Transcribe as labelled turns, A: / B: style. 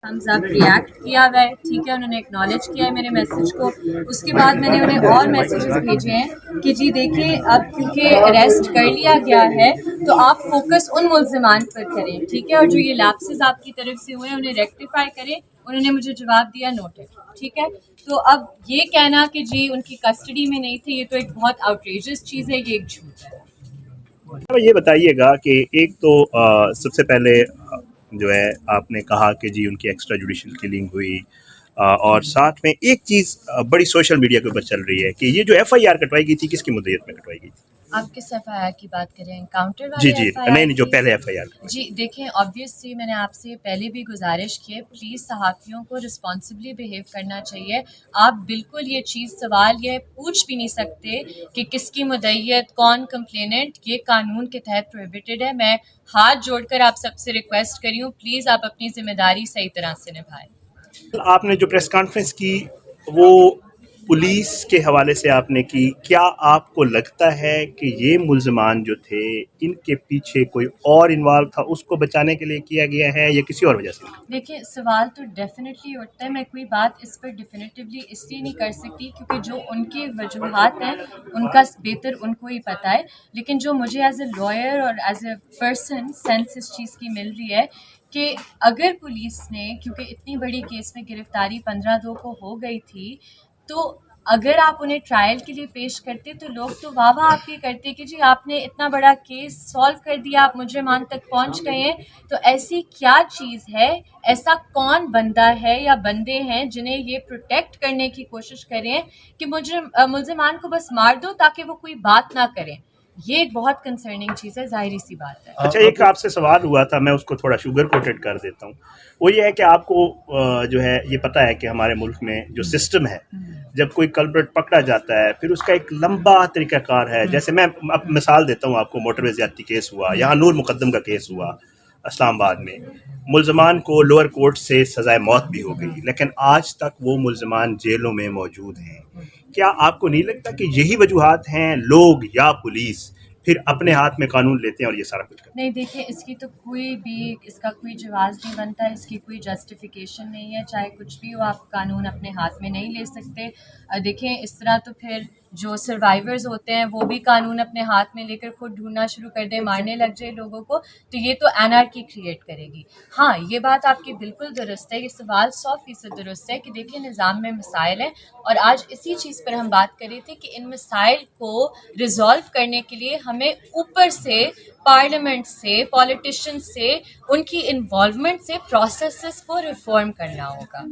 A: اب ریئیکٹ کیا ہوا ہے، ٹھیک ہے، انہوں نے اکنالج کیا ہے میرے میسج کو. اس کے بعد میں نے انہیں اور میسیجز بھیجے ہیں کہ جی دیکھیں اب کیونکہ اریسٹ کر لیا گیا ہے تو آپ فوکس ان ملزمان پر کریں، ٹھیک ہے، اور جو یہ لیپسز آپ کی طرف سے ہوئے ہیں انہیں ریکٹیفائی کریں. انہوں نے مجھے جواب دیا نوٹڈ، ٹھیک ہے. تو اب یہ کہنا کہ جی ان کی کسٹڈی میں نہیں تھے، یہ تو ایک بہت آؤٹریجس چیز ہے، یہ ایک جھوٹ ہے.
B: یہ بتائیے گا کہ ایک تو سب سے پہلے جو ہے آپ نے کہا کہ جی ان کی ایکسٹرا جوڈیشل کلنگ ہوئی، اور ساتھ میں ایک چیز بڑی سوشل میڈیا کے اوپر چل رہی ہے کہ یہ جو ایف آئی آر کٹوائی گئی تھی کس کی مدعیت میں کٹوائی گئی تھی؟
A: آپ کس ایف آئی آر کی بات کریں؟ انکاؤنٹر
B: جی
A: والے
B: جی
A: ایف آئی آر
B: نہیں جو پہلے ایف آئی آر.
A: جی دیکھیں آبویسلی میں نے آپ سے پہلے بھی گزارش کی ہے، پلیز صحافیوں کو رسپانسبلی بیہیو کرنا چاہیے. آپ بالکل یہ چیز سوال یہ پوچھ بھی نہیں سکتے کہ کس کی مدعیت، کون کمپلیننٹ، یہ قانون کے تحت پروہیبٹڈ ہے. میں ہاتھ جوڑ کر آپ سب سے ریکویسٹ کری ہوں پلیز آپ اپنی ذمہ داری صحیح طرح سے نبھائیں.
B: آپ نے جو پریس کانفرنس کی وہ پولیس کے حوالے سے آپ نے کی، کیا آپ کو لگتا ہے کہ یہ ملزمان جو تھے ان کے پیچھے کوئی اور انوالو تھا، اس کو بچانے کے لیے کیا گیا ہے یا کسی اور وجہ سے؟
A: دیکھیں سوال تو ڈیفینیٹلی اٹھتا ہے، میں کوئی بات اس پر ڈیفینیٹیولی اس لیے نہیں کر سکتی کیونکہ جو ان کی وجوہات ہیں ان کا بہتر ان کو ہی پتہ ہے. لیکن جو مجھے ایز اے لائر اور ایز اے پرسن سینس اس چیز کی مل رہی ہے کہ اگر پولیس نے، کیونکہ اتنی بڑی کیس میں گرفتاری 15/2 کو ہو گئی تھی، تو اگر آپ انہیں ٹرائل کے لیے پیش کرتے تو لوگ تو واہ واہ آپ کی کرتے کہ جی آپ نے اتنا بڑا کیس سالو کر دیا، آپ مجرمان تک پہنچ گئے ہیں. تو ایسی کیا چیز ہے، ایسا کون بندہ ہے یا بندے ہیں جنہیں یہ پروٹیکٹ کرنے کی کوشش کریں کہ ملزمان کو بس مار دو تاکہ وہ کوئی بات نہ کریں. یہ ایک بہت کنسرننگ چیز ہے، ظاہری سی بات ہے.
B: اچھا ایک آپ سے سوال ہوا تھا، میں اس کو تھوڑا شوگر کوٹڈ کر دیتا ہوں. وہ یہ ہے کہ آپ کو جو ہے یہ پتہ ہے کہ ہمارے ملک میں جو سسٹم ہے، جب کوئی کلپریٹ پکڑا جاتا ہے پھر اس کا ایک لمبا طریقہ کار ہے. جیسے میں اب مثال دیتا ہوں آپ کو، موٹر وے زیادتی کیس ہوا، یہاں نور مقدم کا کیس ہوا اسلام آباد میں، ملزمان کو لوور کورٹ سے سزائے موت بھی ہو گئی لیکن آج تک وہ ملزمان جیلوں میں موجود ہیں. کیا آپ کو نہیں لگتا کہ یہی وجوہات ہیں، لوگ یا پولیس پھر اپنے ہاتھ میں قانون لیتے ہیں اور یہ سارا کچھ کرتے ہیں؟
A: نہیں دیکھیں اس کی تو کوئی بھی، اس کا کوئی جواز نہیں بنتا، اس کی کوئی جسٹیفیکیشن نہیں ہے. چاہے کچھ بھی ہو آپ قانون اپنے ہاتھ میں نہیں لے سکتے. دیکھیں اس طرح تو پھر جو سروائیورز ہوتے ہیں وہ بھی قانون اپنے ہاتھ میں لے کر خود ڈھونڈنا شروع کر دیں، مارنے لگ جائے لوگوں کو، تو یہ تو انارکی کریٹ کرے گی. ہاں یہ بات آپ کی بالکل درست ہے، یہ سوال 100% درست ہے کہ دیکھیں نظام میں مسائل ہیں اور آج اسی چیز پر ہم بات کر رہے تھے کہ ان مسائل کو ریزالو کرنے کے لیے ہمیں اوپر سے پارلیمنٹ سے، پولیٹیشین سے، ان کی انوالومنٹ سے پروسیسز کو ریفارم کرنا ہوگا.